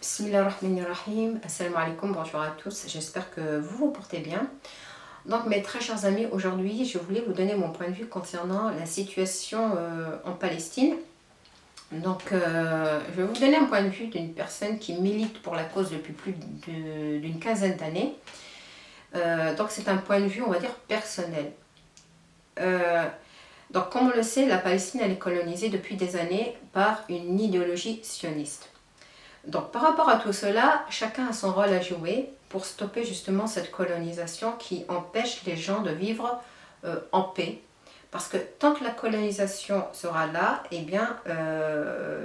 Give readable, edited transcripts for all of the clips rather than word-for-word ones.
Bismillahirrahmanirrahim. Assalamu alaikum, bonjour à tous. J'espère que vous vous portez bien. Donc mes très chers amis, aujourd'hui je voulais vous donner mon point de vue concernant la situation en Palestine. Donc je vais vous donner un point de vue d'une personne qui milite pour la cause depuis plus d'une quinzaine d'années. Donc c'est un point de vue, on va dire, personnel. Donc comme on le sait, la Palestine elle est colonisée depuis des années par une idéologie sioniste. Donc par rapport à tout cela, chacun a son rôle à jouer pour stopper justement cette colonisation qui empêche les gens de vivre en paix. Parce que tant que la colonisation sera là, eh bien,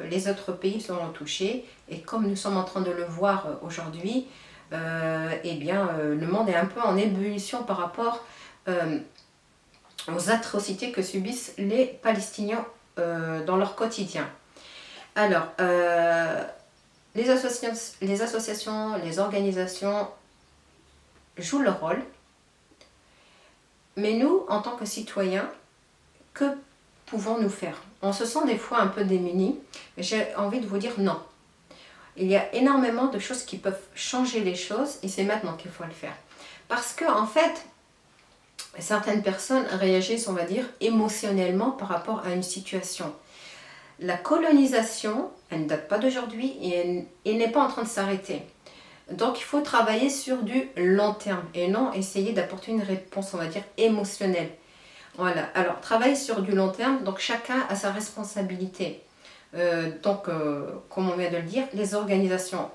les autres pays seront touchés. Et comme nous sommes en train de le voir aujourd'hui, eh bien, le monde est un peu en ébullition par rapport aux atrocités que subissent les Palestiniens dans leur quotidien. Alors, les associations, les organisations jouent leur rôle. Mais nous, en tant que citoyens, que pouvons-nous faire? On se sent des fois un peu démunis. J'ai envie de vous dire non. Il y a énormément de choses qui peuvent changer les choses et c'est maintenant qu'il faut le faire. Parce que, en fait, certaines personnes réagissent, on va dire, émotionnellement par rapport à une situation. La colonisation, elle ne date pas d'aujourd'hui et elle n'est pas en train de s'arrêter. Donc il faut travailler sur du long terme et non essayer d'apporter une réponse, on va dire, émotionnelle. Voilà, alors travailler sur du long terme, donc chacun a sa responsabilité. Comme on vient de le dire, les organisations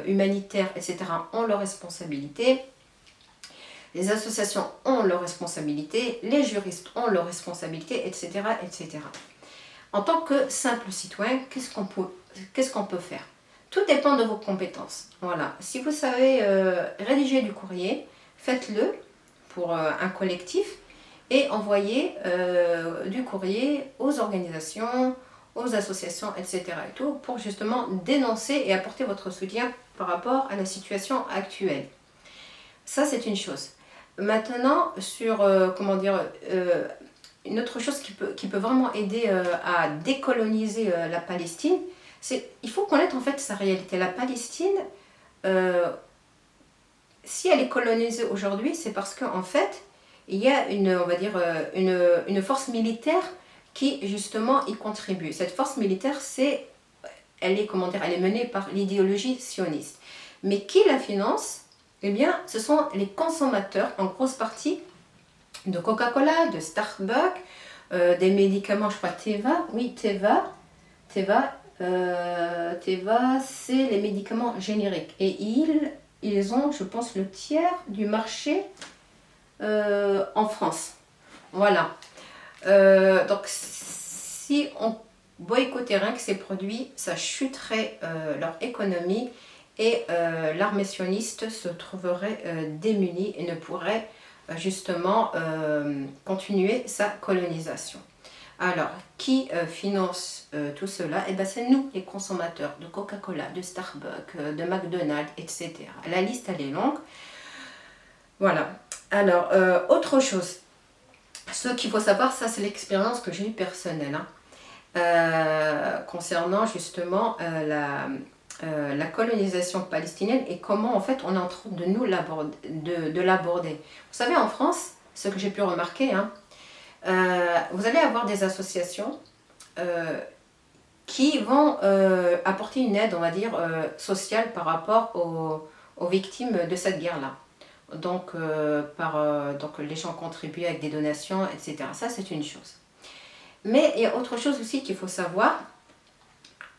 humanitaires, etc. ont leur responsabilité. Les associations ont leur responsabilité, les juristes ont leur responsabilité, etc. etc. En tant que simple citoyen, qu'est-ce qu'on peut faire? Tout dépend de vos compétences. Voilà. Si vous savez rédiger du courrier, faites-le pour un collectif et envoyez du courrier aux organisations, aux associations, etc. et tout, pour justement dénoncer et apporter votre soutien par rapport à la situation actuelle. Ça, c'est une chose. Maintenant, sur, une autre chose qui peut vraiment aider à décoloniser la Palestine, c'est il faut connaître en fait sa réalité. La Palestine, si elle est colonisée aujourd'hui, c'est parce qu'en fait, il y a on va dire, une force militaire qui justement y contribue. Cette force militaire, elle est menée par l'idéologie sioniste. Mais qui la finance? Eh bien, ce sont les consommateurs, en grosse partie, de Coca-Cola, de Starbucks, des médicaments, je crois Teva, oui Teva, c'est les médicaments génériques. Et ils ont, je pense, le tiers du marché en France. Voilà. Donc, si on boycottait rien que ces produits, ça chuterait leur économie et l'armée sioniste se trouverait démunie et ne pourrait justement continuer sa colonisation. Alors, qui finance tout cela? Eh bien, c'est nous, les consommateurs de Coca-Cola, de Starbucks, de McDonald's, etc. La liste, elle est longue. Voilà. Alors, autre chose. Ce qu'il faut savoir, ça, c'est l'expérience que j'ai eue personnelle. Concernant justement la colonisation palestinienne et comment en fait on est en train de l'aborder. Vous savez, en France, ce que j'ai pu remarquer, vous allez avoir des associations qui vont apporter une aide, on va dire, sociale par rapport aux victimes de cette guerre-là. Donc, donc les gens contribuent avec des donations, etc. Ça, c'est une chose. Mais il y a autre chose aussi qu'il faut savoir,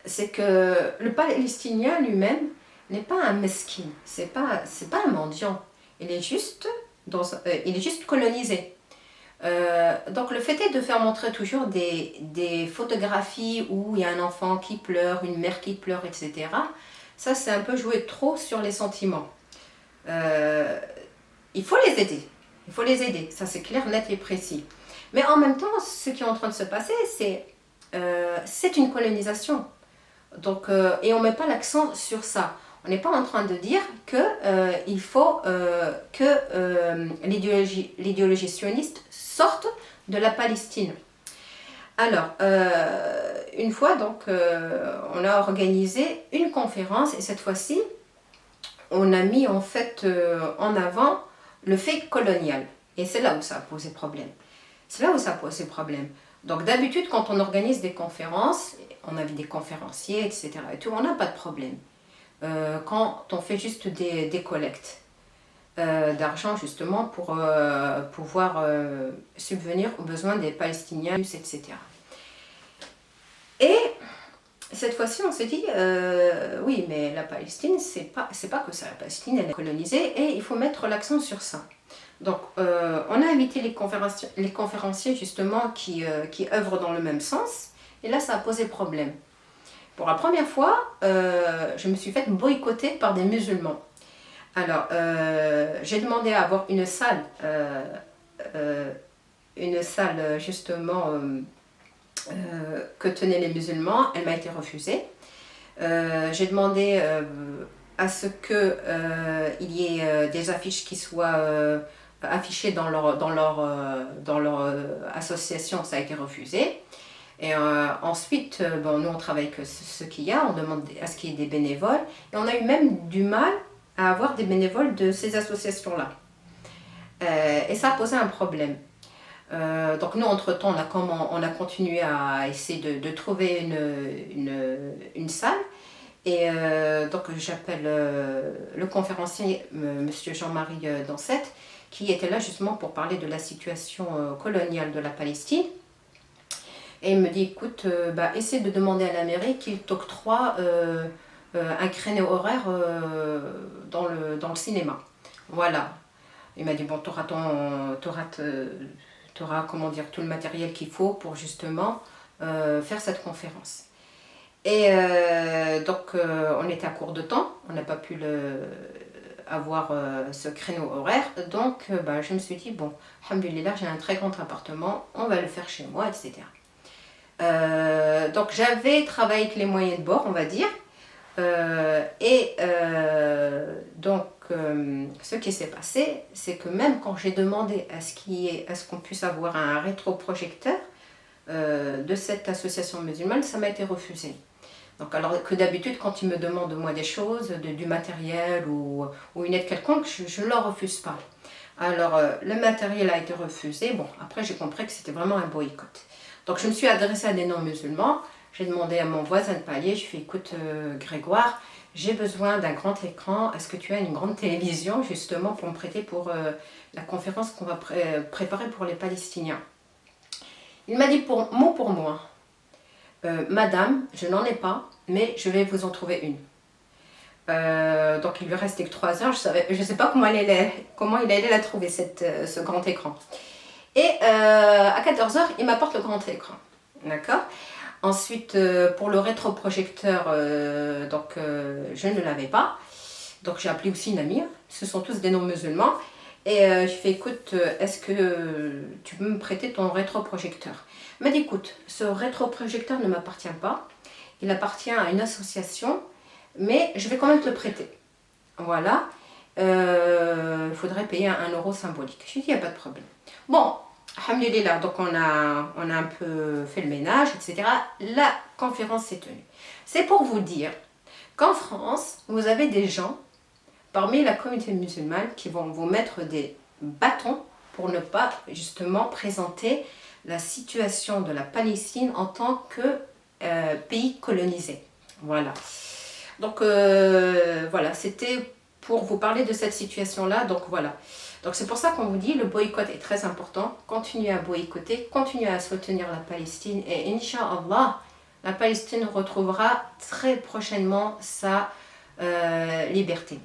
c'est que le Palestinien lui-même n'est pas un mesquin, c'est pas un mendiant, il est juste colonisé. Donc le fait est de faire montrer toujours des photographies où il y a un enfant qui pleure, une mère qui pleure, etc. Ça, c'est un peu jouer trop sur les sentiments. Il faut les aider, ça c'est clair, net et précis. Mais en même temps, ce qui est en train de se passer, c'est une colonisation. Donc, et on ne met pas l'accent sur ça. On n'est pas en train de dire qu'il faut que l'idéologie sioniste sorte de la Palestine. Alors, une fois, donc, on a organisé une conférence et cette fois-ci, on a mis en fait en avant le fait colonial. Et c'est là où ça a posé problème. C'est là où ça a posé problème. Donc d'habitude, quand on organise des conférences, on avait des conférenciers, etc. et tout, on n'a pas de problème. Quand on fait juste des collectes d'argent justement pour pouvoir subvenir aux besoins des Palestiniens, etc. Et cette fois-ci, on s'est dit, oui, mais la Palestine, c'est pas que ça. La Palestine, elle est colonisée et il faut mettre l'accent sur ça. Donc, on a invité les conférenciers justement qui œuvrent dans le même sens. Et là, ça a posé problème. Pour la première fois, je me suis fait boycotter par des musulmans. Alors, j'ai demandé à avoir une salle justement que tenaient les musulmans. Elle m'a été refusée. J'ai demandé à ce qu'il y ait des affiches qui soient affichées dans leur association. Ça a été refusé. Et ensuite, bon, nous on travaille avec ce qu'il y a, on demande à ce qu'il y ait des bénévoles. Et on a eu même du mal à avoir des bénévoles de ces associations-là. Et ça a posé un problème. Donc nous, entre-temps, on a continué à essayer de trouver une salle. Et donc j'appelle le conférencier, Monsieur Jean-Marie Dansette, qui était là justement pour parler de la situation coloniale de la Palestine. Et il me dit, écoute, essaie de demander à la mairie qu'il t'octroie un créneau horaire dans le cinéma. Voilà. Il m'a dit, bon, t'auras comment dire, tout le matériel qu'il faut pour justement faire cette conférence. Et donc, on était à court de temps, on n'a pas pu avoir ce créneau horaire. Donc, je me suis dit, bon, alhamdoulilah, j'ai un très grand appartement, on va le faire chez moi, etc. Donc j'avais travaillé avec les moyens de bord, on va dire, donc ce qui s'est passé, c'est que même quand j'ai demandé à ce qu'on puisse avoir un rétroprojecteur de cette association musulmane, ça m'a été refusé. Donc alors que d'habitude, quand ils me demandent moi des choses, du matériel ou une aide quelconque, je ne leur refuse pas. Alors le matériel a été refusé, bon après j'ai compris que c'était vraiment un boycott. Donc je me suis adressée à des non-musulmans, j'ai demandé à mon voisin de palier, je lui ai dit, écoute Grégoire, j'ai besoin d'un grand écran, est-ce que tu as une grande télévision justement pour me prêter pour la conférence qu'on va préparer pour les Palestiniens. Il m'a dit mot pour mot, madame, je n'en ai pas, mais je vais vous en trouver une. Donc il lui restait que 3 heures, je ne sais pas comment il allait la trouver ce grand écran. Et à 14 heures, il m'apporte le grand écran. D'accord. Ensuite, pour le rétroprojecteur, je ne l'avais pas. Donc j'ai appelé aussi une amie. Ce sont tous des non-musulmans. Et je lui ai fait, écoute, est-ce que tu peux me prêter ton rétroprojecteur? Elle m'a dit, écoute, ce rétroprojecteur ne m'appartient pas. Il appartient à une association, mais je vais quand même te le prêter. Voilà. Il faudrait payer un euro symbolique. Je lui ai dit, il n'y a pas de problème. Bon, alhamdoulilah, donc on a un peu fait le ménage, etc. La conférence s'est tenue. C'est pour vous dire qu'en France, vous avez des gens parmi la communauté musulmane qui vont vous mettre des bâtons pour ne pas justement présenter la situation de la Palestine en tant que pays colonisé. Voilà. Donc voilà, c'était pour vous parler de cette situation-là. Donc voilà. Donc c'est pour ça qu'on vous dit le boycott est très important. Continuez à boycotter, continuez à soutenir la Palestine et Inch'Allah, la Palestine retrouvera très prochainement sa liberté.